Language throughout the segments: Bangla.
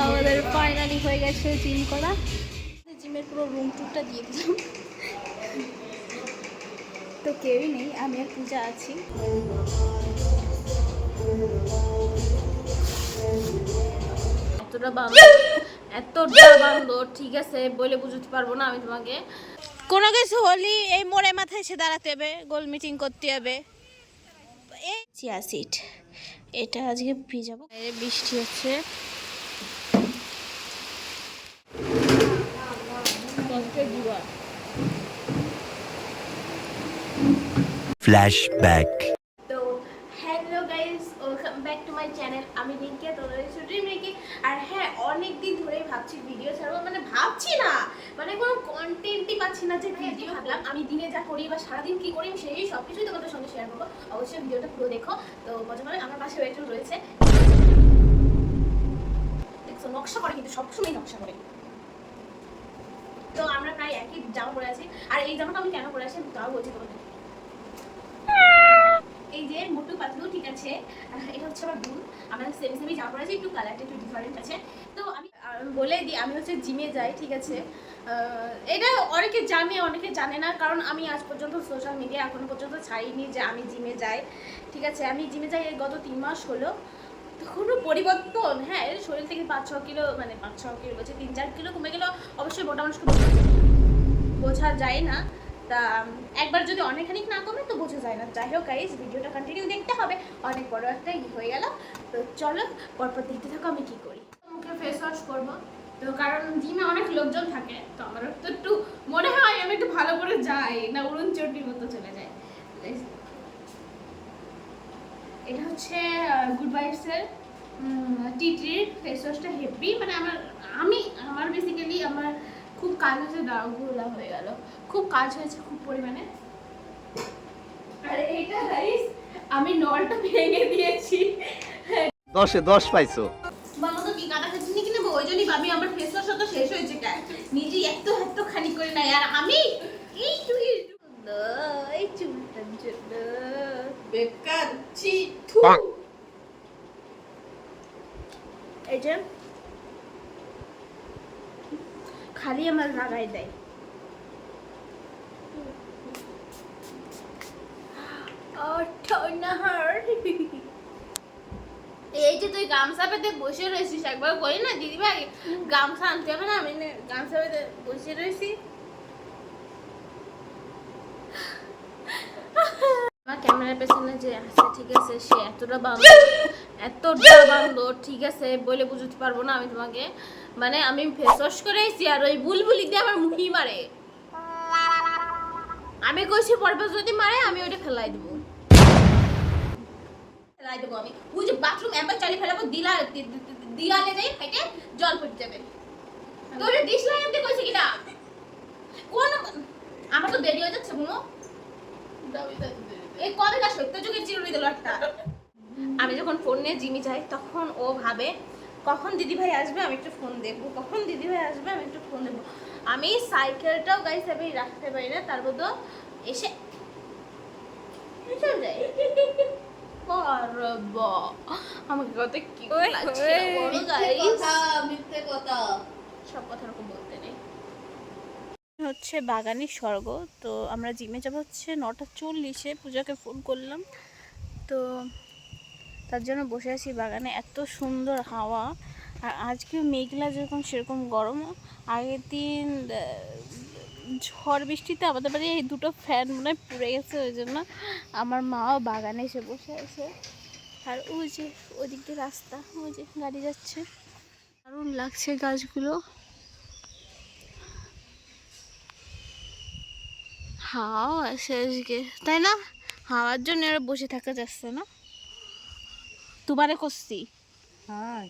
আমাদের ফাইনালি হয়ে গেছে জিম করা। জিমের পুরো রুম টুরটা দিয়ে দিলাম। তো কেউই নেই, আমি আর পূজা আছি। এতটা বান্দর ঠিক আছে বলে বুঝতে পারবো না আমি তোমাকে। কোনো কিছু হলি এই মোড়ে মাথায় এসে দাঁড়াতে হবে, গোল মিটিং করতে হবে। এই চিয়া সিট এটা আজকে ভিজাবো। বৃষ্টি হচ্ছে, ফ্ল্যাশব্যাক। তো hello guys, welcome back to my channel. আমি রিঙ্কি, তোমরা ড্রিম রিঙ্কি। আর হ্যাঁ, অনেক দিন ধরেই ভাবছি ভিডিও ছাড়বো, মানে ভাবছি না, মানে কোনো কন্টেন্টই পাচ্ছি না যে ভিডিও। ভাবলাম আমি দিনে যা করি বা সারাদিন কি করি সেই সব কিছুই তোমাদের সঙ্গে শেয়ার করবো। অবশ্যই ভিডিওটা পুরো দেখো। তো মজা করে আমার পাশে একটু রয়েছে, দেখছো নকশা করে, কিন্তু সবসময় নকশা করে। তো আমরা প্রায় একই জামা পরে আছি। আর এই জামাটা আমি কেন পরে আছি আমি তাও বলছি তোমাদের। এই যে মোটু পাতলু, ঠিক আছে, এটা হচ্ছে আমার বোন। আমরা সেম সেমই জামা পরে আছি, একটু কালারটা একটু ডিফারেন্ট আছে। তো আমি বলে দিই, আমি হচ্ছে জিমে যাই, ঠিক আছে। এটা অনেকে জানে অনেকে জানে না, কারণ আমি আজ পর্যন্ত সোশ্যাল মিডিয়া এখনো পর্যন্ত ছাড়িনি যে আমি জিমে যাই, ঠিক আছে। আমি জিমে যাই গত 3 মাস হলো। তো কোনো পরিবর্তন, হ্যাঁ, এর শরীর থেকে 5-6 কিলো, মানে 5-6 কিলো বলছে 3-4 কিলো কমে গেলেও অবশ্যই মোটা মানুষকে বোঝা যায় না। তা একবার যদি অনেকখানি না কমে তো বোঝা যায় না। যাই হোক গাইস, ভিডিওটা কন্টিনিউ দেখতে হবে, অনেক বড় একটা হয়ে গেল। তো চলো পরপর দেখতে থাকো আমি কি করি। মুখে ফেস ওয়াশ করবো, তো কারণ জিমে অনেক লোকজন থাকে, তো আমার তো একটু মনে হয় আমি একটু ভালো করে যাই না, উড়ন চটির মতো চলে যায়। এটা হচ্ছে গুড ভাইবসের টি ট্রির ফেস ওয়াশটা হেভি, মানে আমার বেসিক্যালি আমার খুব কাজ হয়েছে, দাঁড়গুলা হয়ে গেল, খুব কাজ হয়েছে খুব পরিমাণে। আর এইটা গাইস আমি নলটা ভেঙে দিয়েছি। 10-এ 10 পাইছো। মামা তো কি কাটা খাচ্ছি নাকি নেবো, ওই জন্যই ভাবি আমার ফেস ওয়াশ তো শেষ হয়েছে, কে নিজে এত খানি করে নাই। আর আমি এই চুলটার জন্য বেকার ছি থু। এই যে খালি আমার লাগাই দেয়। এই যে তুই গামছা পেতে বসে রয়েছিস, একবার করি না দিদি ভাই গামছা আনতে হবে না, আমি গামছা পেতে বসে রয়েছি। আমার ক্যামেরার পেছনে যে আছে, ঠিক আছে, সে এতটা বান্দর ঠিক আছে বলে বুঝতে পারবো না আমি তোমাকে। মানে আমি ফেস ওয়াশ করে এসেছি আর ওই বুলবুলি দিয়ে আমার মুখি মারে। আমি কইছি পরবে যদি মারে আমি ওটা ফেলাই দেবো, আমি ওই যে বাথরুম একবার চালিয়ে ফেলাবো, দিয়ালে যাই হেঁটে জল পড়ে যাবে। তোর ডিশ লাইনতে কইছে কিনা কোন, আমার তো দেরি হয়ে যাচ্ছে বুনো। এই কবে না সত্য যুগের চিরুনি দিল একটা। আমি যখন ফোন নিয়ে জিমি যাই তখন ও ভাবে কখন দিদি ভাই আসবে আমি একটু ফোন দেবো, কখন দিদি ভাই আসবে আমি একটু ফোন দেবো। আমি সাইকেলটাও গাইস আমি রাখতে পারি না, তার মধ্যে এসে চলে যায়। আমাকে কথা কি লাগছে বলো গাইস, মিথ্যে কথা, সব কথা এরকম বলতে নেই। হচ্ছে বাগানের স্বর্গ। তো আমরা জিমে যাব হচ্ছে 9:40-এ, পূজাকে ফোন করলাম, তো তার জন্য বসে আছি বাগানে। এত সুন্দর হাওয়া, আর আজকে মেঘলা যেরকম সেরকম গরম। আগের দিন ঝড় বৃষ্টিতে আমাদের বাড়ি এই দুটো ফ্যান মনে হয় পুড়ে গেছে, ওই জন্য আমার মাও বাগানে এসে বসে আছে। আর ওই যে ওদিক দিয়ে রাস্তা, ওই যে গাড়ি যাচ্ছে, দারুণ লাগছে গাছগুলো। হাওয়া আছে আজকে, তাই না? হাওয়ার জন্য এরা বসে থাকা যাচ্ছে না। তোমারে করছি। হ্যাঁ,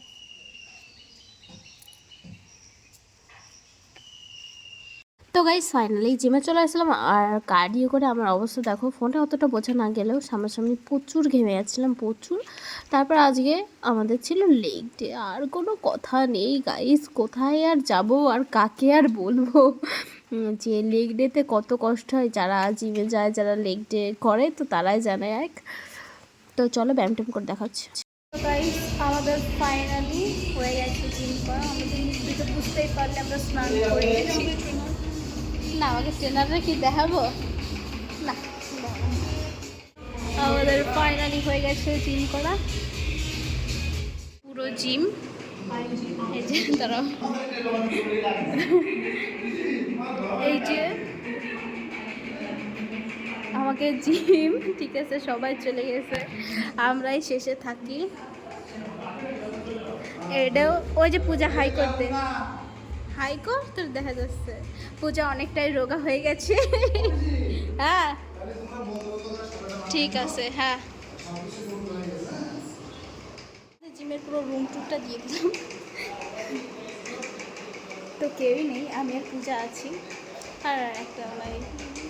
তো গাইস ফাইনালি জিমে চলে আসলাম। আর কার্ডিও করে আমার অবস্থা দেখো, ফোনটা অতটা বোঝা না গেলেও সামনাসামনি প্রচুর ঘেমে যাচ্ছিলাম, প্রচুর। তারপর আজকে আমাদের ছিল লেগ ডে, আর কোনো কথা নেই গাইস, কোথায় আর যাব আর কাকে আর বলবো যে লেগ ডেতে কত কষ্ট হয়। যারা জিমে যায়, যারা লেগ ডে করে, তো তারাই জানে। তো চলো ব্যায়াম ট্যাম করে দেখাচ্ছি। গাইস আমাদের ফাইনালি হয়ে গেছে জিম করা। আমাদের মুখ তো বুঝতেই পারলে আমরা স্নান করে গেছি। না আমাকে ট্রেনারে কি দেখাবো না, আমাদের ফাইনালি হয়ে গেছে জিম করা, পুরো জিম। এই যে তারা এই যে আমাকে জিম, ঠিক আছে সবাই চলে গেছে, আমরাই শেষে থাকি। এটাও ওই যে পূজা হাই করতে, হাই কর তোর দেখা যাচ্ছে পূজা অনেকটাই রোগা হয়ে গেছে। হ্যাঁ ঠিক আছে, হ্যাঁ জিমের পুরো রুম টুরটা দিয়ে দিলাম। তো কেউই নেই, আমি আর পূজা আছি, আর একটা মানে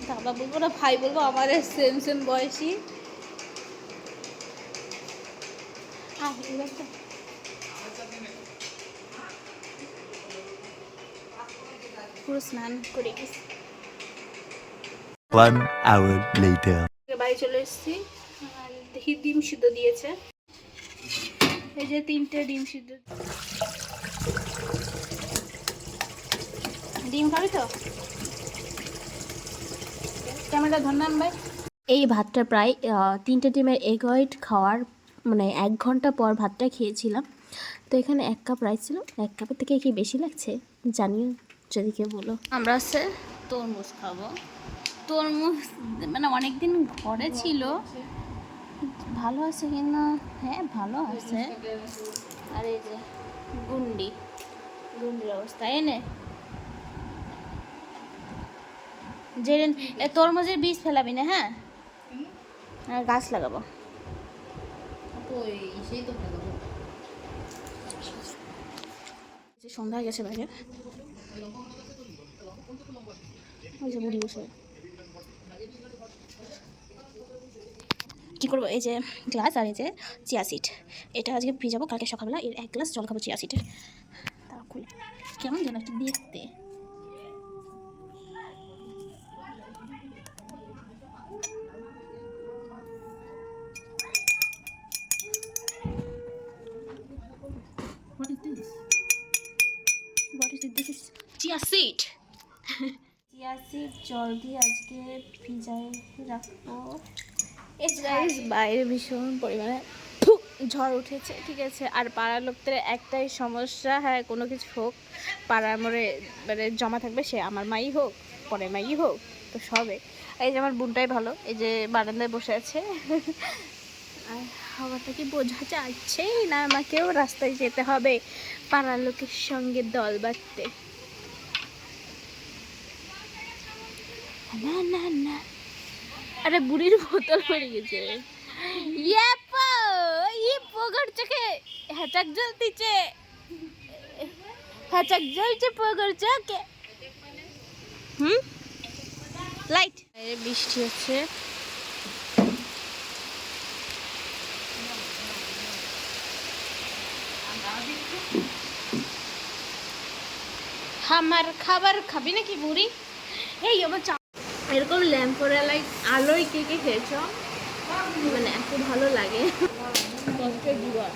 দাদা বলবো না ভাই বলবো, আমাদের সেম সেম বয়সী। পুরো স্নান করে গেছি। One hour later. বাড়ি চলে এসেছি, আর দেখি ডিম সিদ্ধ দিয়েছে, এই যে 3টে ডিম সিদ্ধ। ডিম খাবি তো? ক্যামেরা ধরলাম ভাই। এই ভাতটা প্রায় 3টে ডিমের এগ হোয়াইট খাওয়ার মানে 1 ঘন্টা পর ভাতটা খেয়েছিলাম। তো এখানে 1 কাপ রাইস ছিল, 1 কাপের থেকে কি বেশি লাগছে জানিও যদি কেউ বলো। আমরা হচ্ছে তরমুজ খাবো। তরমুজ মানে অনেক দিন ঘরে ছিল, ভালো আছে কিনা, হ্যাঁ ভালো আছে। আর এই যে গুন্ডির অবস্থা এনে যে তরমুজের বীজ ফেলাবি না, হ্যাঁ আর গাছ লাগাবো। সন্ধ্যা হয়ে গেছে বাইরে, ওই যে বুড়ি বসে কী করবো, এই যে গ্লাস আর এই যে চিয়া সিড, এটা আজকে ভিজাবো, কালকে সকালবেলা এর 1 গ্লাস জল খাবো চিয়া সিডের। তারা খুলে কেমন যেন একটু দেখতে, What is this? What is it? This is chia seed. Chia seed জল দিয়ে আজকে ভিজাই রাখবো। বাইরে ভীষণ পরিমাণে ঝড় উঠেছে, ঠিক আছে। আর পাড়ার লোকদের একটাই সমস্যা, হ্যাঁ কোনো কিছু হোক পাড়ার মোড়ে মানে জমা থাকবে, সে আমার মাই হোক পরের মাই হোক, তো সবে। এই যে আমার বোনটাই ভালো, এই যে বারান্দায় বসে আছে। আর হাওয়াটা কি বোঝা যাচ্ছেই না, আমাকেও রাস্তায় যেতে হবে পাড়ার লোকের সঙ্গে দল বাঁধতে। না না না, আরে বুড়ির বোতল পড়ে গেছে। চোখে হ্যাচাক জ্বলতিছে, হ্যাচাক জ্বলছে পগর চোখে। লাইট, বৃষ্টি হচ্ছে। আমার খাবার খাবি নাকি বুড়ি? এই আমার এরকম ল্যাম্পোরা লাইট আলোয় কে কে খেয়েছ, মানে এত ভালো লাগে। কষ্টের দিবা